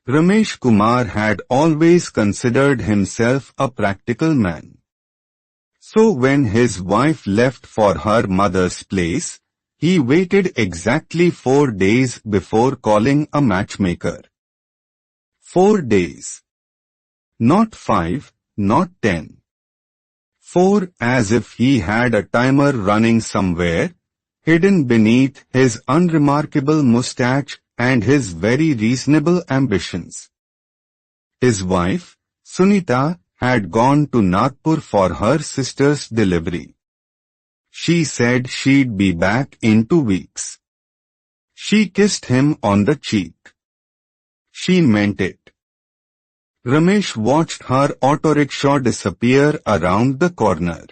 Ramesh Kumar had always considered himself a practical man. So when his wife left for her mother's place, he waited exactly 4 days before calling a matchmaker. 4 days. Not 5, not 10. 4, as if he had a timer running somewhere, hidden beneath his unremarkable mustache and his very reasonable ambitions. His wife, Sunita, had gone to Nagpur for her sister's delivery. She said she'd be back in 2 weeks. She kissed him on the cheek. She meant it. Ramesh watched her auto-rickshaw disappear around the corner.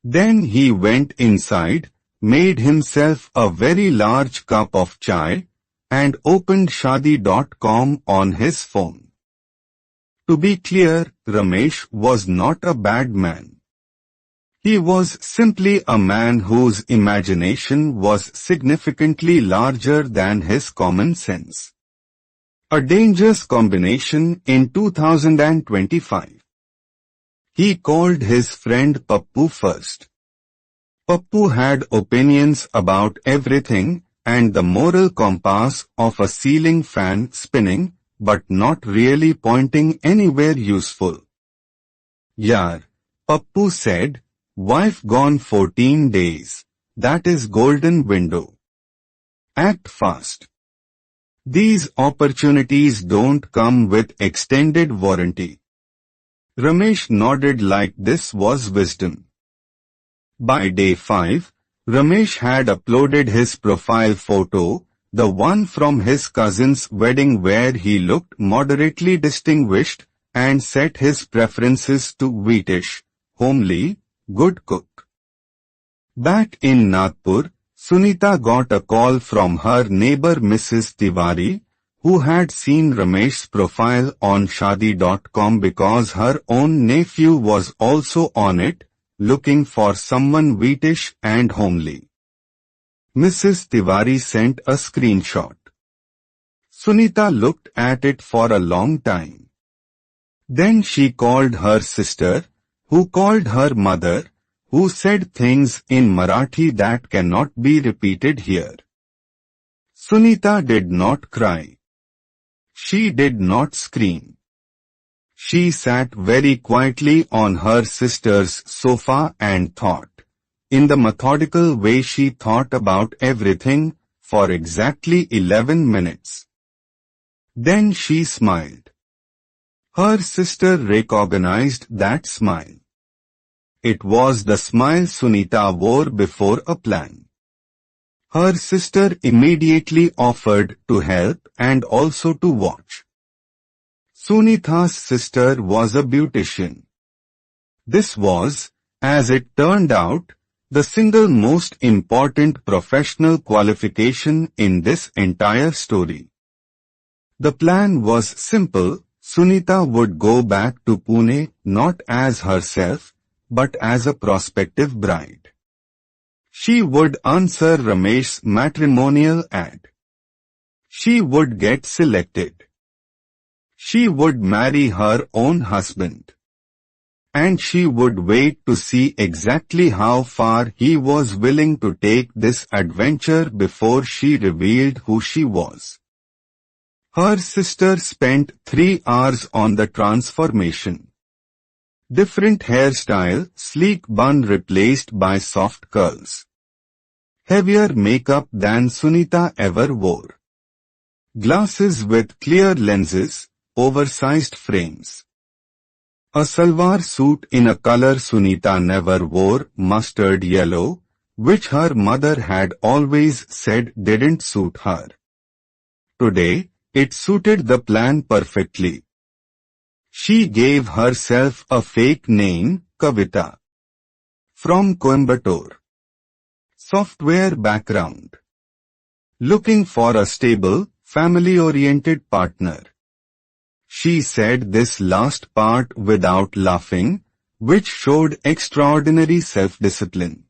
Then he went inside, made himself a very large cup of chai, and opened Shaadi.com on his phone. To be clear, Ramesh was not a bad man. He was simply a man whose imagination was significantly larger than his common sense. A dangerous combination in 2025. He called his friend Pappu first. Pappu had opinions about everything and the moral compass of a ceiling fan spinning, but not really pointing anywhere useful. Yaar, Pappu said, wife gone 14 days, that is golden window. Act fast. These opportunities don't come with extended warranty. Ramesh nodded like this was wisdom. By day 5, Ramesh had uploaded his profile photo, the one from his cousin's wedding where he looked moderately distinguished, and set his preferences to wheatish, homely, good cook. Back in Nagpur, Sunita got a call from her neighbor Mrs. Tiwari, who had seen Ramesh's profile on Shaadi.com because her own nephew was also on it, looking for someone wheatish and homely. Mrs. Tiwari sent a screenshot. Sunita looked at it for a long time. Then she called her sister, who called her mother, who said things in Marathi that cannot be repeated here. Sunita did not cry. She did not scream. She sat very quietly on her sister's sofa and thought, in the methodical way she thought about everything, for exactly 11 minutes. Then she smiled. Her sister recognized that smile. It was the smile Sunita wore before a plan. Her sister immediately offered to help and also to watch. Sunita's sister was a beautician. This was, as it turned out, the single most important professional qualification in this entire story. The plan was simple. Sunita would go back to Pune not as herself, but as a prospective bride. She would answer Ramesh's matrimonial ad. She would get selected. She would marry her own husband. And she would wait to see exactly how far he was willing to take this adventure before she revealed who she was. Her sister spent 3 hours on the transformation. Different hairstyle, sleek bun replaced by soft curls. Heavier makeup than Sunita ever wore. Glasses with clear lenses, oversized frames. A salwar suit in a color Sunita never wore, mustard yellow, which her mother had always said didn't suit her. Today, it suited the plan perfectly. She gave herself a fake name, Kavita. From Coimbatore. Software background. Looking for a stable, family-oriented partner. She said this last part without laughing, which showed extraordinary self-discipline.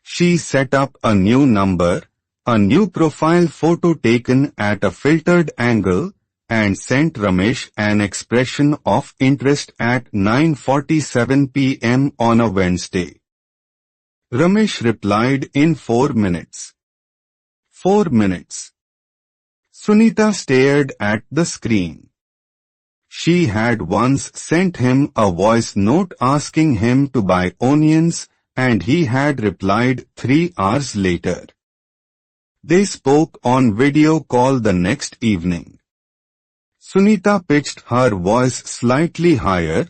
She set up a new number, a new profile photo taken at a filtered angle, and sent Ramesh an expression of interest at 9:47 p.m. on a Wednesday. Ramesh replied in 4 minutes. 4 minutes. Sunita stared at the screen. She had once sent him a voice note asking him to buy onions, and he had replied 3 hours later. They spoke on video call the next evening. Sunita pitched her voice slightly higher,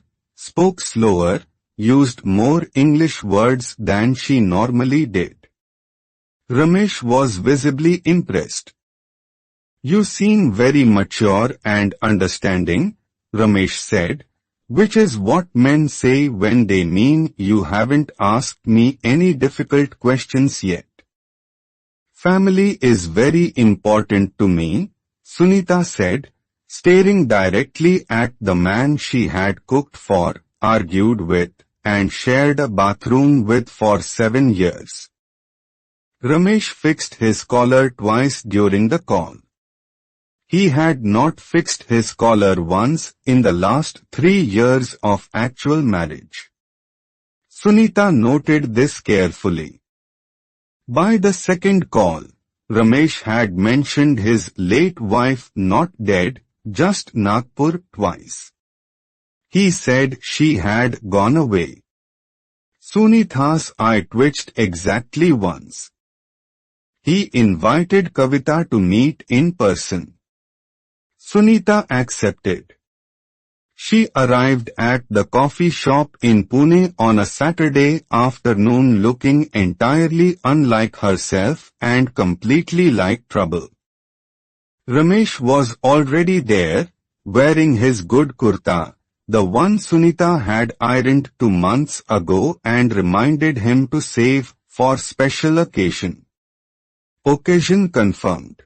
spoke slower, used more English words than she normally did. Ramesh was visibly impressed. "You seem very mature and understanding," Ramesh said, "which is what men say when they mean you haven't asked me any difficult questions yet." "Family is very important to me," Sunita said, staring directly at the man she had cooked for, argued with, and shared a bathroom with for 7 years. Ramesh fixed his collar twice during the call. He had not fixed his collar once in the last 3 years of actual marriage. Sunita noted this carefully. By the second call, Ramesh had mentioned his late wife not dead, just Nagpur twice. He said she had gone away. Sunita's eye twitched exactly once. He invited Kavita to meet in person. Sunita accepted. She arrived at the coffee shop in Pune on a Saturday afternoon looking entirely unlike herself and completely like trouble. Ramesh was already there, wearing his good kurta, the one Sunita had ironed 2 months ago and reminded him to save for special occasion. Occasion confirmed.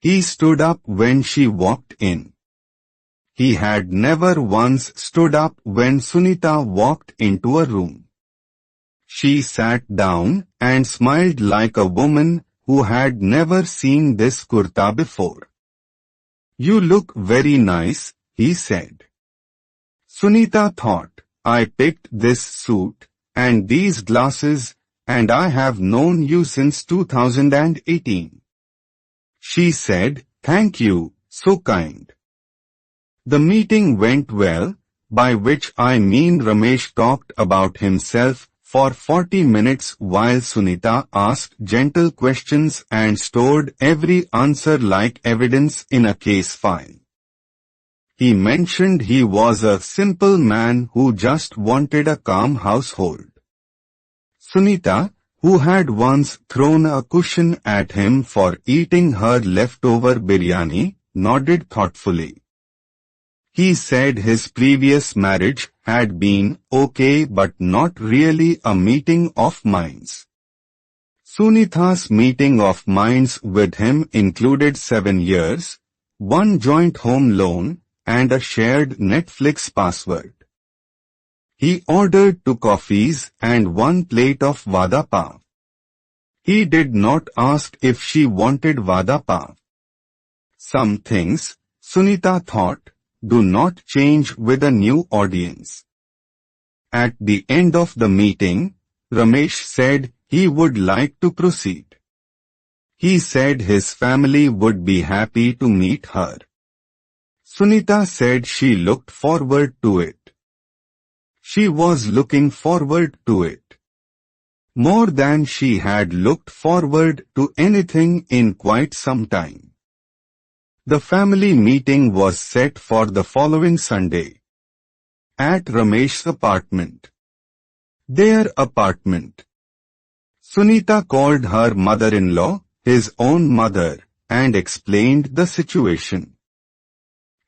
He stood up when she walked in. He had never once stood up when Sunita walked into a room. She sat down and smiled like a woman who had never seen this kurta before. "You look very nice," he said. Sunita thought, "I picked this suit and these glasses, and I have known you since 2018. She said, "Thank you, so kind." The meeting went well, by which I mean Ramesh talked about himself for 40 minutes while Sunita asked gentle questions and stored every answer like evidence in a case file. He mentioned he was a simple man who just wanted a calm household. Sunita, who had once thrown a cushion at him for eating her leftover biryani, nodded thoughtfully. He said his previous marriage had been okay but not really a meeting of minds. Sunita's meeting of minds with him included 7 years, 1 joint home loan, and a shared Netflix password. He ordered 2 coffees and 1 plate of vada pav. He did not ask if she wanted vada pav. Some things, Sunita thought, do not change with a new audience. At the end of the meeting, Ramesh said he would like to proceed. He said his family would be happy to meet her. Sunita said she looked forward to it. She was looking forward to it. More than she had looked forward to anything in quite some time. The family meeting was set for the following Sunday. At Ramesh's apartment. Their apartment. Sunita called her mother-in-law, his own mother, and explained the situation.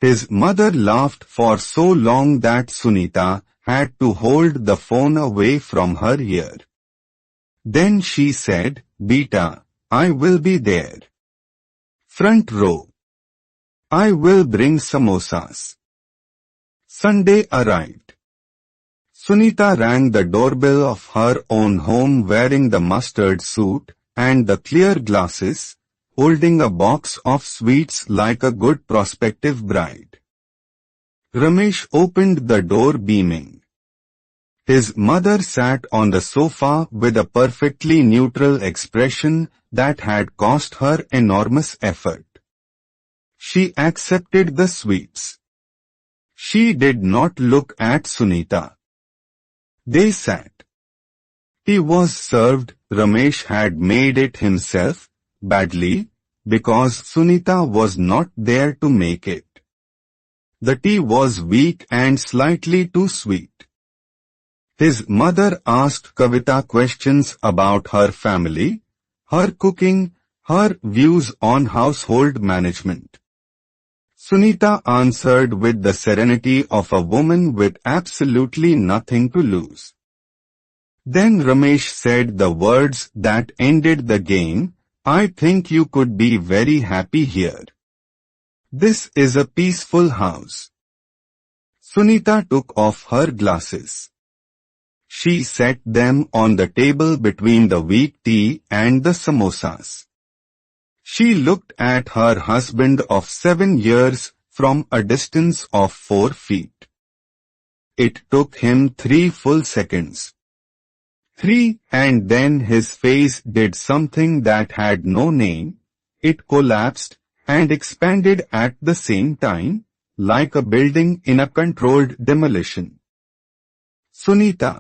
His mother laughed for so long that Sunita had to hold the phone away from her ear. Then she said, "Beta, I will be there. Front row. I will bring samosas." Sunday arrived. Sunita rang the doorbell of her own home wearing the mustard suit and the clear glasses, holding a box of sweets like a good prospective bride. Ramesh opened the door beaming. His mother sat on the sofa with a perfectly neutral expression that had cost her enormous effort. She accepted the sweets. She did not look at Sunita. They sat. Tea was served. Ramesh had made it himself, badly, because Sunita was not there to make it. The tea was weak and slightly too sweet. His mother asked Kavita questions about her family, her cooking, her views on household management. Sunita answered with the serenity of a woman with absolutely nothing to lose. Then Ramesh said the words that ended the game, "I think you could be very happy here. This is a peaceful house." Sunita took off her glasses. She set them on the table between the weak tea and the samosas. She looked at her husband of 7 years from a distance of 4 feet. It took him 3 full seconds. 3, and then his face did something that had no name. It collapsed and expanded at the same time, like a building in a controlled demolition. "Sunita."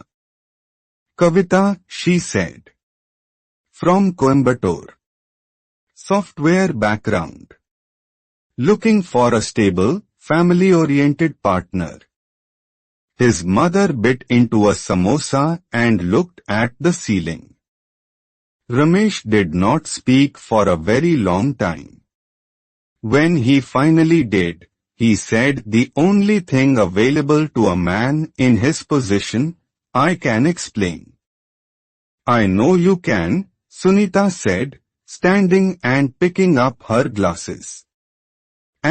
"Kavita," she said. "From Coimbatore. Software background. Looking for a stable, family-oriented partner." His mother bit into a samosa and looked at the ceiling. Ramesh did not speak for a very long time. When he finally did, he said the only thing available to a man in his position, "I can explain." "I know you can," Sunita said, standing and picking up her glasses.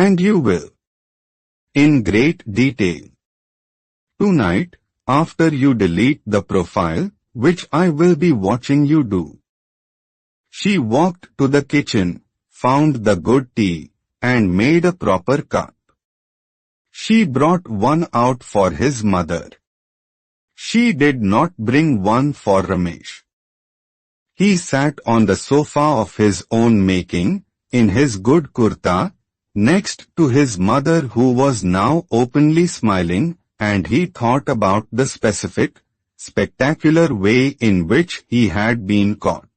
"And you will. In great detail. Tonight, after you delete the profile, which I will be watching you do." She walked to the kitchen, found the good tea, and made a proper cup. She brought one out for his mother. She did not bring one for Ramesh. He sat on the sofa of his own making, in his good kurta, next to his mother who was now openly smiling, and he thought about the specific, spectacular way in which he had been caught.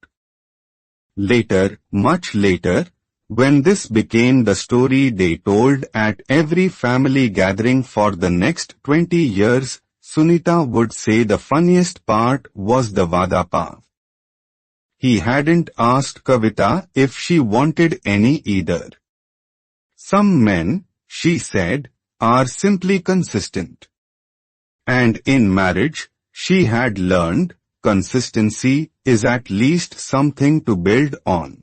Later, much later, when this became the story they told at every family gathering for the next 20 years, Sunita would say the funniest part was the vada pav. He hadn't asked Kavita if she wanted any either. "Some men," she said, "are simply consistent." And in marriage, she had learned, consistency is at least something to build on.